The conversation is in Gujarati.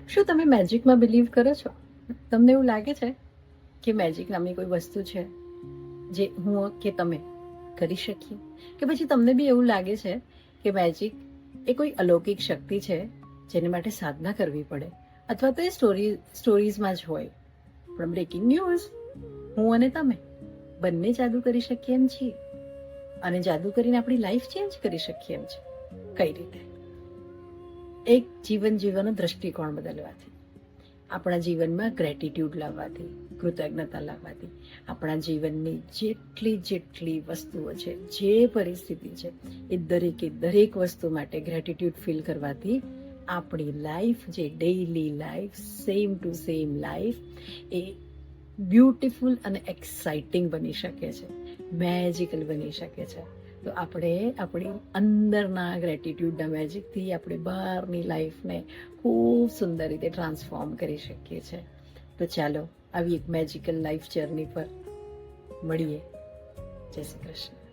શું તમે મેજિકમાં બિલીવ કરો છો? તમને એવું લાગે છે કે મેજિક નામની કોઈ વસ્તુ છે જે હું કે તમે કરી શકીએ? કે પછી તમને બી એવું લાગે છે કે મેજિક એ કોઈ અલૌકિક શક્તિ છે જેને માટે સાધના કરવી પડે, અથવા તો એ સ્ટોરીઝમાં જ હોય? પણ બ્રેકિંગ ન્યૂઝ, હું અને તમે બંને જાદુ કરી શકીએ એમ છીએ, અને જાદુ કરીને આપણી લાઈફ ચેન્જ કરી શકીએ એમ છે. કઈ રીતે? એક જીવન જીવવાનો દ્રષ્ટિકોણ બદલવાથી, આપણા જીવનમાં ગ્રેટિટ્યુડ લાવવાથી, કૃતજ્ઞતા લાવવાથી, આપણા જીવનની જેટલી વસ્તુઓ છે, જે પરિસ્થિતિ છે, એ દરેક વસ્તુ માટે ગ્રેટિટ્યુડ ફીલ કરવાથી આપણી લાઈફ, જે daily life, same to same life, એ બ્યુટીફુલ અને એક્સાઇટિંગ બની શકે છે, મેજિકલ બની શકે છે. તો આપણે આપણી અંદરના ગ્રેટિટ્યુડના મેજિકથી આપણે બહારની લાઈફને ખૂબ સુંદર રીતે ટ્રાન્સફોર્મ કરી શકીએ છીએ. તો ચાલો આવી એક મેજિકલ લાઈફ જર્ની પર મળીએ. જય શ્રી કૃષ્ણ.